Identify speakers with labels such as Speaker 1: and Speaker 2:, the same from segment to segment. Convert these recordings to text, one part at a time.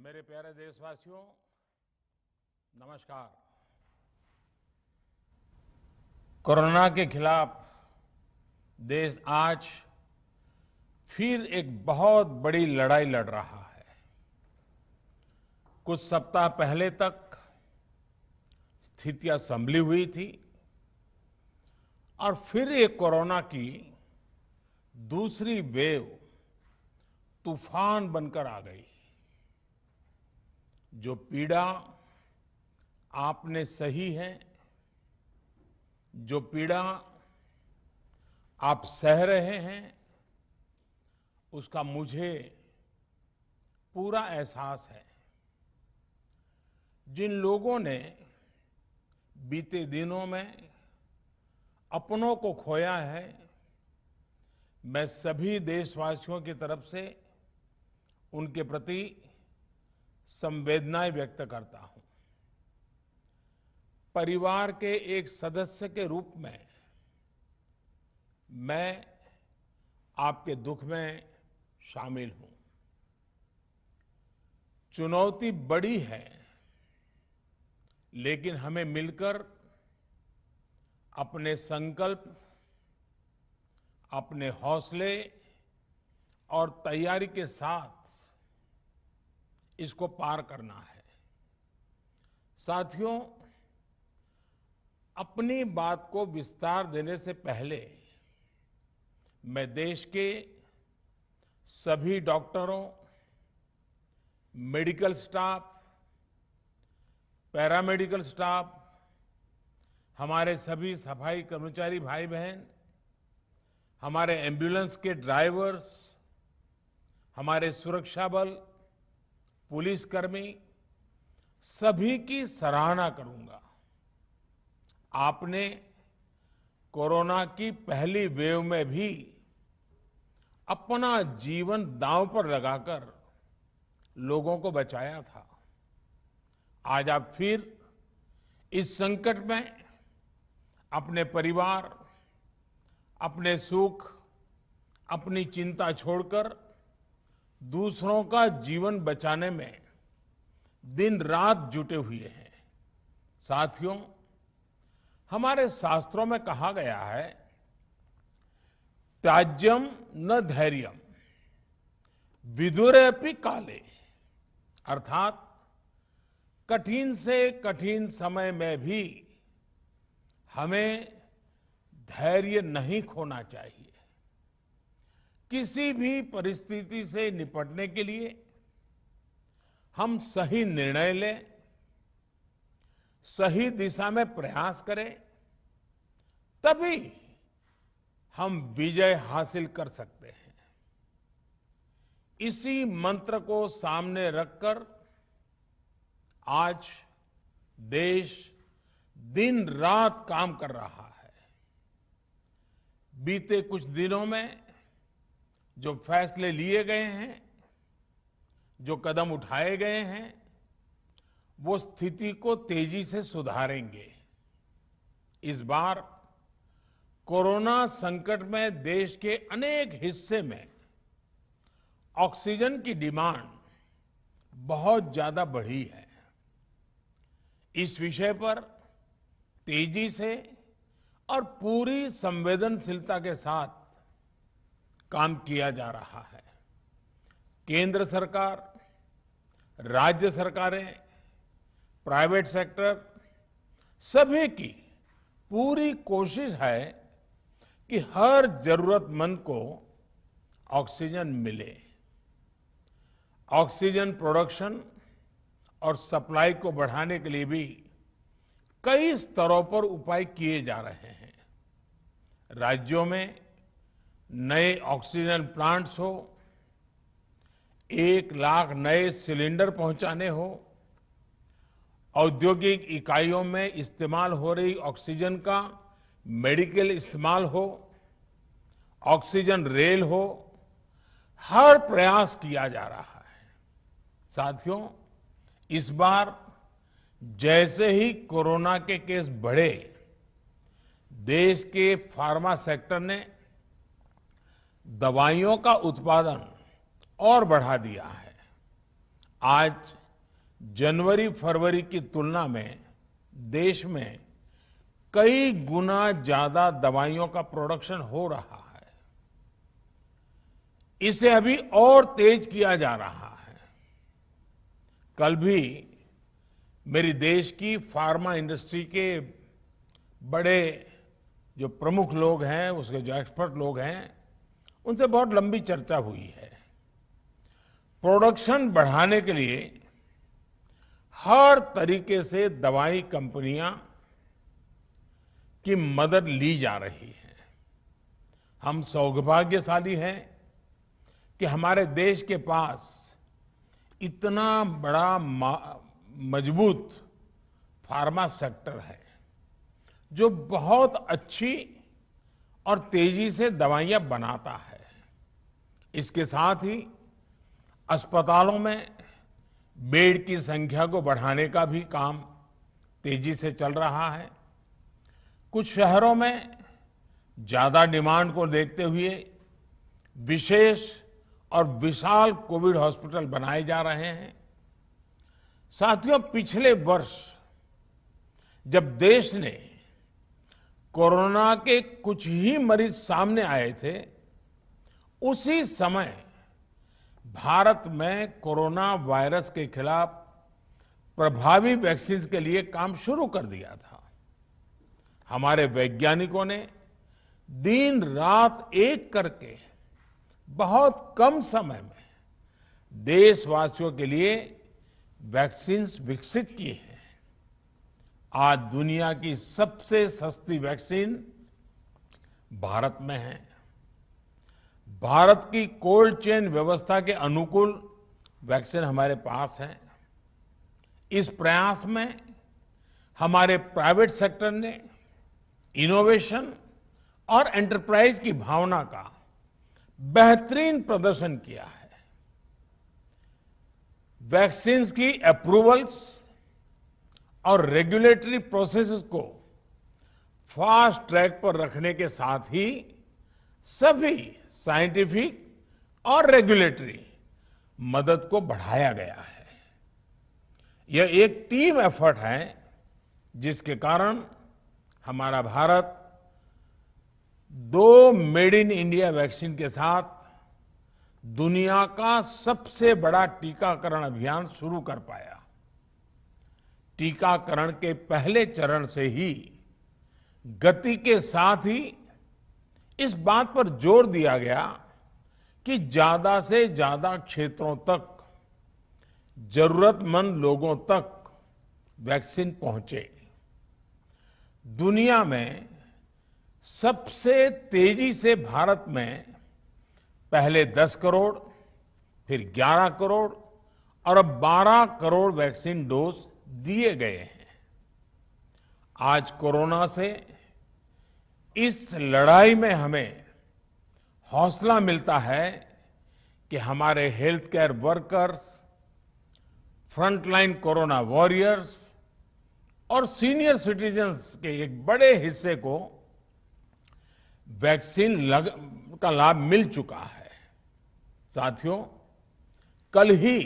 Speaker 1: मेरे प्यारे देशवासियों, नमस्कार। कोरोना के खिलाफ देश आज फिर एक बहुत बड़ी लड़ाई लड़ रहा है। कुछ सप्ताह पहले तक स्थितियां संभली हुई थी और फिर एक कोरोना की दूसरी वेव तूफान बनकर आ गई। जो पीड़ा आपने सही है, जो पीड़ा आप सह रहे हैं, उसका मुझे पूरा एहसास है। जिन लोगों ने बीते दिनों में अपनों को खोया है, मैं सभी देशवासियों की तरफ से उनके प्रति संवेदनाएं व्यक्त करता हूं। परिवार के एक सदस्य के रूप में मैं आपके दुख में शामिल हूं। चुनौती बड़ी है, लेकिन हमें मिलकर अपने संकल्प, अपने हौसले और तैयारी के साथ इसको पार करना है। साथियों, अपनी बात को विस्तार देने से पहले मैं देश के सभी डॉक्टरों, मेडिकल स्टाफ, पैरामेडिकल स्टाफ, हमारे सभी सफाई कर्मचारी भाई बहन, हमारे एम्बुलेंस के ड्राइवर्स, हमारे सुरक्षा बल, पुलिसकर्मी, सभी की सराहना करूंगा। आपने कोरोना की पहली वेव में भी अपना जीवन दांव पर लगाकर लोगों को बचाया था। आज आप फिर इस संकट में अपने परिवार, अपने सुख, अपनी चिंता छोड़कर दूसरों का जीवन बचाने में दिन रात जुटे हुए हैं। साथियों, हमारे शास्त्रों में कहा गया है, त्याज्यम न धैर्यम विदुरेऽपि काले, अर्थात कठिन से कठिन समय में भी हमें धैर्य नहीं खोना चाहिए। किसी भी परिस्थिति से निपटने के लिए हम सही निर्णय लें, सही दिशा में प्रयास करें, तभी हम विजय हासिल कर सकते हैं। इसी मंत्र को सामने रखकर आज देश दिन रात काम कर रहा है। बीते कुछ दिनों में जो फैसले लिए गए हैं, जो कदम उठाए गए हैं, वो स्थिति को तेजी से सुधारेंगे। इस बार कोरोना संकट में देश के अनेक हिस्से में ऑक्सीजन की डिमांड बहुत ज्यादा बढ़ी है। इस विषय पर तेजी से और पूरी संवेदनशीलता के साथ काम किया जा रहा है। केंद्र सरकार, राज्य सरकारें, प्राइवेट सेक्टर, सभी की पूरी कोशिश है कि हर जरूरतमंद को ऑक्सीजन मिले। ऑक्सीजन प्रोडक्शन और सप्लाई को बढ़ाने के लिए भी कई स्तरों पर उपाय किए जा रहे हैं। राज्यों में नए ऑक्सीजन प्लांट्स हो, 1 लाख नए सिलेंडर पहुंचाने हो, औद्योगिक इकाइयों में इस्तेमाल हो रही ऑक्सीजन का मेडिकल इस्तेमाल हो, ऑक्सीजन रेल हो, हर प्रयास किया जा रहा है। साथियों, इस बार जैसे ही कोरोना के केस बढ़े, देश के फार्मा सेक्टर ने दवाइयों का उत्पादन और बढ़ा दिया है। आज जनवरी फरवरी की तुलना में देश में कई गुना ज्यादा दवाइयों का प्रोडक्शन हो रहा है। इसे अभी और तेज किया जा रहा है। कल भी मेरी देश की फार्मा इंडस्ट्री के बड़े जो प्रमुख लोग हैं, उसके जो एक्सपर्ट लोग हैं, उनसे बहुत लंबी चर्चा हुई है। प्रोडक्शन बढ़ाने के लिए हर तरीके से दवाई कंपनियां की मदद ली जा रही है। हम सौभाग्यशाली हैं कि हमारे देश के पास इतना बड़ा मजबूत फार्मा सेक्टर है जो बहुत अच्छी और तेजी से दवाइयां बनाता है। इसके साथ ही अस्पतालों में बेड की संख्या को बढ़ाने का भी काम तेजी से चल रहा है। कुछ शहरों में ज्यादा डिमांड को देखते हुए विशेष और विशाल कोविड हॉस्पिटल बनाए जा रहे हैं। साथियों, पिछले वर्ष जब देश ने कोरोना के कुछ ही मरीज सामने आए थे, उसी समय भारत में कोरोना वायरस के खिलाफ प्रभावी वैक्सीन के लिए काम शुरू कर दिया था। हमारे वैज्ञानिकों ने दिन रात एक करके बहुत कम समय में देशवासियों के लिए वैक्सीन विकसित की है। आज दुनिया की सबसे सस्ती वैक्सीन भारत में है। भारत की कोल्ड चेन व्यवस्था के अनुकूल वैक्सीन हमारे पास है। इस प्रयास में हमारे प्राइवेट सेक्टर ने इनोवेशन और एंटरप्राइज की भावना का बेहतरीन प्रदर्शन किया है। वैक्सीन की अप्रूवल्स और रेगुलेटरी प्रोसेसेस को फास्ट ट्रैक पर रखने के साथ ही सभी साइंटिफिक और रेगुलेटरी मदद को बढ़ाया गया है। यह एक टीम एफर्ट है जिसके कारण हमारा Bharat 2 made in India vaccine के साथ दुनिया का सबसे बड़ा टीकाकरण अभियान शुरू कर पाया। टीकाकरण के पहले चरण से ही गति के साथ ही इस बात पर जोर दिया गया कि ज्यादा से ज्यादा क्षेत्रों तक, जरूरतमंद लोगों तक वैक्सीन पहुंचे। दुनिया में सबसे तेजी से भारत में पहले 10 करोड़, फिर 11 करोड़ और अब 12 करोड़ वैक्सीन डोज दिए गए हैं। आज कोरोना से इस लड़ाई में हमें हौसला मिलता है कि हमारे health care workers, frontline corona warriors और सीनियर सिटीजन्स के एक बड़े हिस्से को वैक्सीन का लाभ मिल चुका है। साथियों, कल ही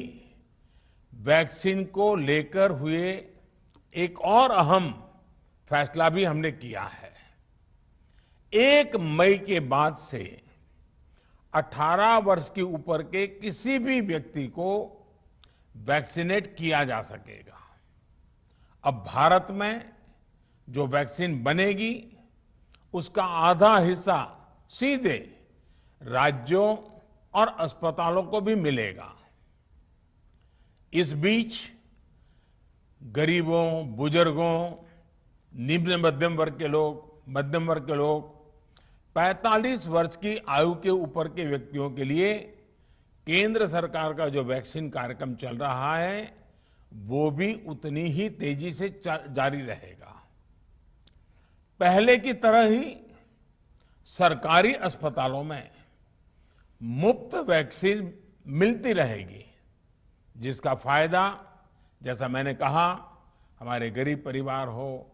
Speaker 1: वैक्सीन को लेकर हुए एक और अहम फैसला भी हमने किया है। 1 मई के बाद से 18 वर्ष के ऊपर के किसी भी व्यक्ति को वैक्सीनेट किया जा सकेगा। अब भारत में जो वैक्सीन बनेगी उसका आधा हिस्सा सीधे राज्यों और अस्पतालों को भी मिलेगा। इस बीच गरीबों, बुजुर्गों, निम्न मध्यम वर्ग के लोग, 45 वर्ष की आयु के ऊपर के व्यक्तियों के लिए केंद्र सरकार का जो वैक्सीन कार्यक्रम चल रहा है वो भी उतनी ही तेजी से जारी रहेगा। पहले की तरह ही सरकारी अस्पतालों में मुफ्त वैक्सीन मिलती रहेगी, जिसका फायदा, जैसा मैंने कहा, हमारे गरीब परिवार हो,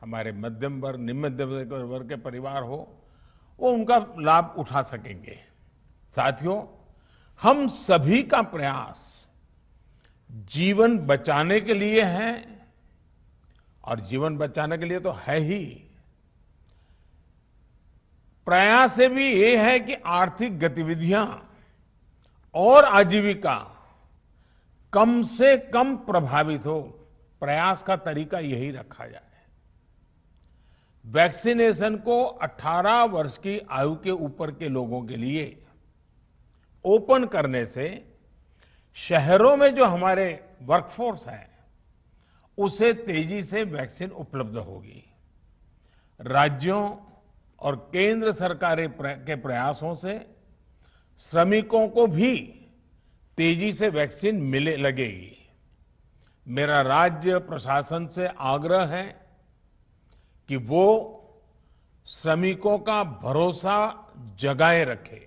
Speaker 1: हमारे मध्यम वर्ग, निम्न मध्यम वर्ग के परिवार हो, वो उनका लाभ उठा सकेंगे। साथियों, हम सभी का प्रयास जीवन बचाने के लिए है, और जीवन बचाने के लिए तो है ही, प्रयास से भी ये है कि आर्थिक गतिविधियां और आजीविका कम से कम प्रभावित हो। प्रयास का तरीका यही रखा जाए। वैक्सीनेशन को 18 वर्ष की आयु के ऊपर के लोगों के लिए ओपन करने से शहरों में जो हमारे वर्कफोर्स है उसे तेजी से वैक्सीन उपलब्ध होगी। राज्यों और केंद्र सरकार के प्रयासों से श्रमिकों को भी तेजी से वैक्सीन मिले लगेगी। मेरा राज्य प्रशासन से आग्रह है कि वो श्रमिकों का भरोसा जगाए रखे।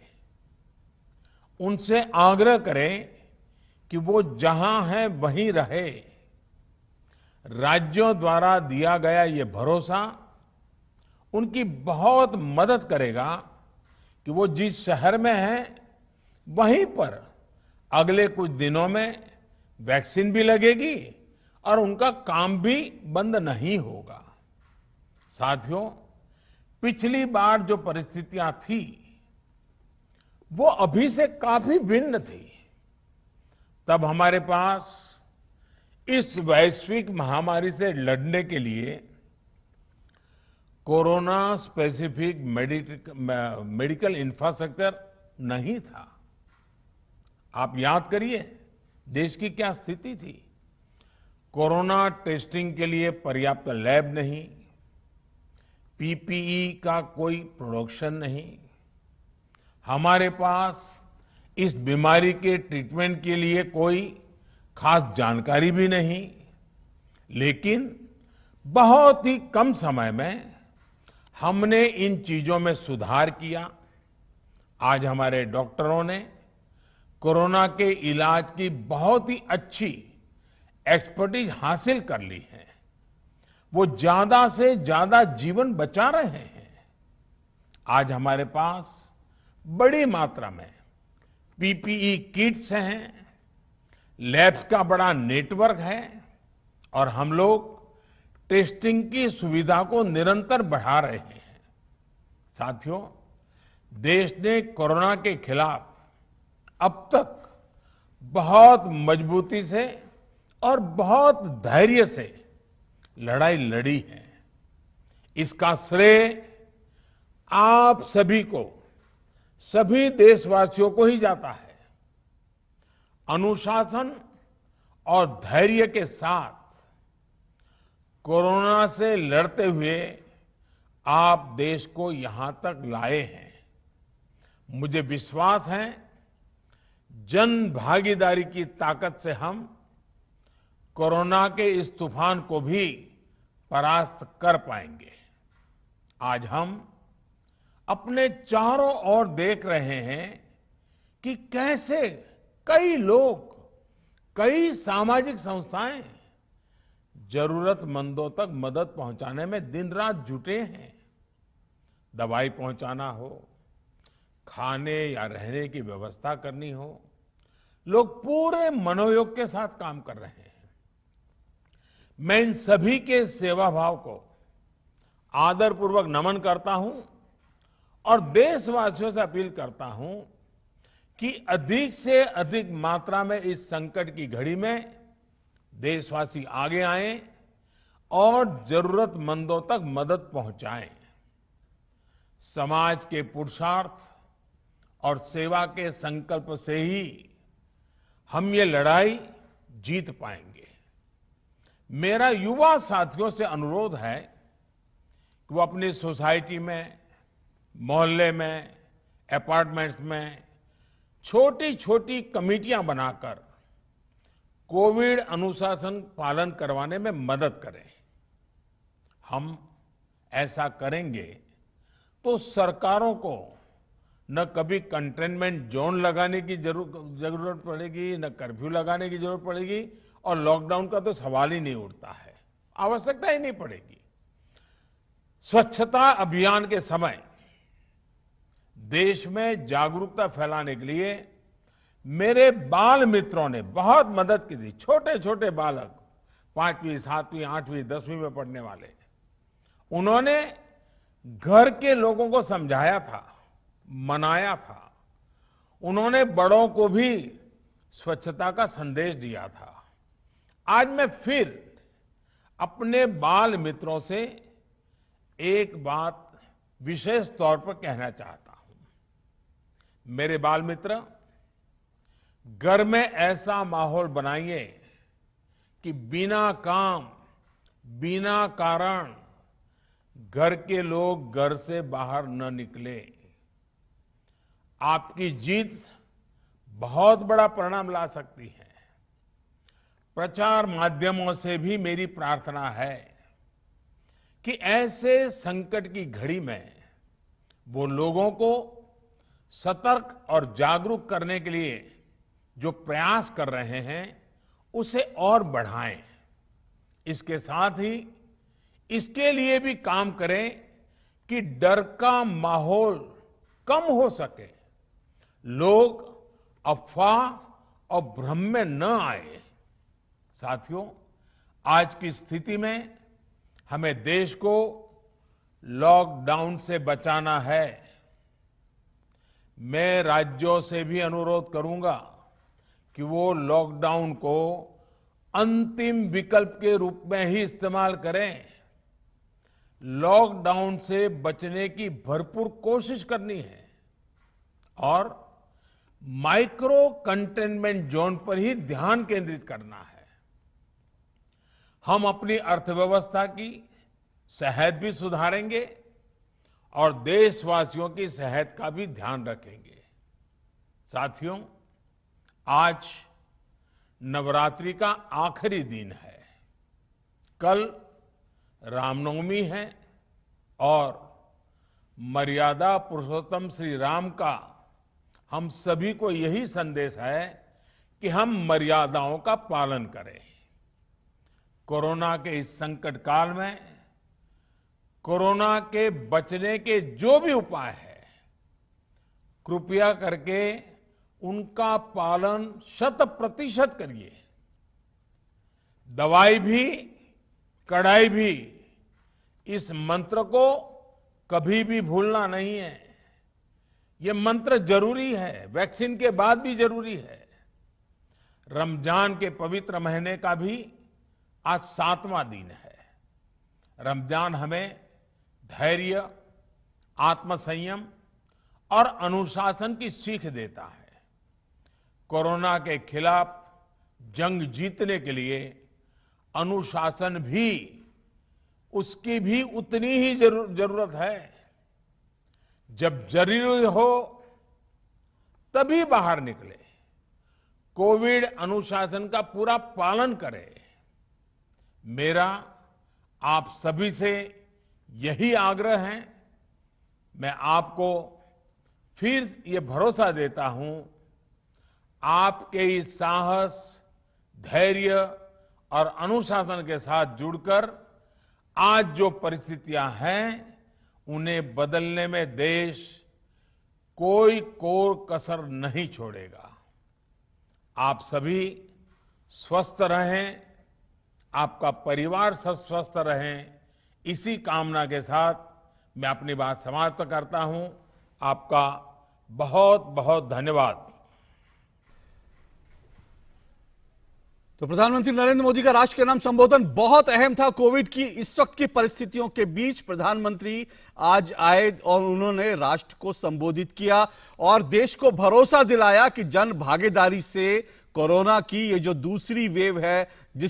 Speaker 1: उनसे आग्रह करें कि वो जहां है वहीं रहे। राज्यों द्वारा दिया गया ये भरोसा उनकी बहुत मदद करेगा कि वो जिस शहर में हैं वहीं पर अगले कुछ दिनों में वैक्सीन भी लगेगी और उनका काम भी बंद नहीं होगा। साथियों, पिछली बार जो परिस्थितियां थी वो अभी से काफी भिन्न थी। तब हमारे पास इस वैश्विक महामारी से लड़ने के लिए कोरोना स्पेसिफिक मेडिकल इंफ्रास्ट्रक्चर नहीं था। आप याद करिए देश की क्या स्थिति थी। कोरोना टेस्टिंग के लिए पर्याप्त लैब नहीं, पीपीई का कोई प्रोडक्शन नहीं, हमारे पास इस बीमारी के ट्रीटमेंट के लिए कोई खास जानकारी भी नहीं। लेकिन बहुत ही कम समय में हमने इन चीजों में सुधार किया। आज हमारे डॉक्टरों ने कोरोना के इलाज की बहुत ही अच्छी एक्सपर्टीज हासिल कर ली है। वो ज्यादा से ज्यादा जीवन बचा रहे हैं। आज हमारे पास बड़ी मात्रा में पीपीई किट्स हैं, लैब्स का बड़ा नेटवर्क है और हम लोग टेस्टिंग की सुविधा को निरंतर बढ़ा रहे हैं। साथियों, देश ने कोरोना के खिलाफ अब तक बहुत मजबूती से और बहुत धैर्य से लड़ाई लड़ी है। इसका श्रेय आप सभी को, सभी देशवासियों को ही जाता है। अनुशासन और धैर्य के साथ कोरोना से लड़ते हुए आप देश को यहां तक लाए हैं। मुझे विश्वास है जन भागीदारी की ताकत से हम कोरोना के इस तूफान को भी परास्त कर पाएंगे। आज हम अपने चारों ओर देख रहे हैं कि कैसे कई लोग, कई सामाजिक संस्थाएं जरूरतमंदों तक मदद पहुंचाने में दिन रात जुटे हैं। दवाई पहुंचाना हो, खाने या रहने की व्यवस्था करनी हो, लोग पूरे मनोयोग के साथ काम कर रहे हैं। मैं इन सभी के सेवा भाव को आदरपूर्वक नमन करता हूं और देशवासियों से अपील करता हूं कि अधिक से अधिक मात्रा में इस संकट की घड़ी में देशवासी आगे आएं और जरूरतमंदों तक मदद पहुंचाएं। समाज के पुरुषार्थ और सेवा के संकल्प से ही हम ये लड़ाई जीत पाएंगे। मेरा युवा साथियों से अनुरोध है कि वो अपनी सोसाइटी में, मोहल्ले में, अपार्टमेंट्स में छोटी छोटी कमेटियां बनाकर कोविड अनुशासन पालन करवाने में मदद करें। हम ऐसा करेंगे तो सरकारों को न कभी कंटेनमेंट जोन लगाने की जरूरत पड़ेगी, न कर्फ्यू लगाने की जरूरत पड़ेगी और लॉकडाउन का तो सवाल ही नहीं उठता है, आवश्यकता ही नहीं पड़ेगी। स्वच्छता अभियान के समय देश में जागरूकता फैलाने के लिए मेरे बाल मित्रों ने बहुत मदद की थी। छोटे छोटे बालक, 5वीं, 7वीं, 8वीं, 10वीं में पढ़ने वाले, उन्होंने घर के लोगों को समझाया था, मनाया था। उन्होंने बड़ों को भी स्वच्छता का संदेश दिया था। आज मैं फिर अपने बाल मित्रों से एक बात विशेष तौर पर कहना चाहता हूं। मेरे बाल मित्र, घर में ऐसा माहौल बनाइए कि बिना काम, बिना कारण घर के लोग घर से बाहर न निकले। आपकी जीत बहुत बड़ा परिणाम ला सकती है। प्रचार माध्यमों से भी मेरी प्रार्थना है कि ऐसे संकट की घड़ी में वो लोगों को सतर्क और जागरूक करने के लिए जो प्रयास कर रहे हैं उसे और बढ़ाएं। इसके साथ ही इसके लिए भी काम करें कि डर का माहौल कम हो सके, लोग अफवाह और भ्रम में न आए। साथियों, आज की स्थिति में हमें देश को लॉकडाउन से बचाना है। मैं राज्यों से भी अनुरोध करूंगा कि वो लॉकडाउन को अंतिम विकल्प के रूप में ही इस्तेमाल करें। लॉकडाउन से बचने की भरपूर कोशिश करनी है और माइक्रो कंटेनमेंट जोन पर ही ध्यान केंद्रित करना है। हम अपनी अर्थव्यवस्था की सेहत भी सुधारेंगे और देशवासियों की सेहत का भी ध्यान रखेंगे। साथियों, आज नवरात्रि का आखिरी दिन है। कल रामनवमी है और मर्यादा पुरुषोत्तम श्री राम का हम सभी को यही संदेश है कि हम मर्यादाओं का पालन करें। कोरोना के इस संकट काल में कोरोना के बचने के जो भी उपाय है, कृपया करके उनका पालन 100% करिए। दवाई भी, कड़ाई भी, इस मंत्र को कभी भी भूलना नहीं है। ये मंत्र जरूरी है, वैक्सीन के बाद भी जरूरी है। रमजान के पवित्र महीने का भी आज 7वां दिन है। रमजान हमें धैर्य, आत्मसंयम और अनुशासन की सीख देता है। कोरोना के खिलाफ जंग जीतने के लिए अनुशासन भी, उसकी भी उतनी ही जरूरत है। जब जरूरी हो तभी बाहर निकले। कोविड अनुशासन का पूरा पालन करें। मेरा आप सभी से यही आग्रह है। मैं आपको फिर ये भरोसा देता हूं, आपके इस साहस, धैर्य और अनुशासन के साथ जुड़कर आज जो परिस्थितियां हैं उन्हें बदलने में देश कोई कोर कसर नहीं छोड़ेगा। आप सभी स्वस्थ रहें, आपका परिवार स्वस्थ रहे, इसी कामना के साथ मैं अपनी बात समाप्त करता हूं। आपका बहुत बहुत धन्यवाद।
Speaker 2: तो प्रधानमंत्री नरेंद्र मोदी का राष्ट्र के नाम संबोधन बहुत अहम था। कोविड की इस वक्त की परिस्थितियों के बीच प्रधानमंत्री आज आए और उन्होंने राष्ट्र को संबोधित किया और देश को भरोसा दिलाया कि जन भागीदारी से कोरोना की ये जो दूसरी वेव है, जिस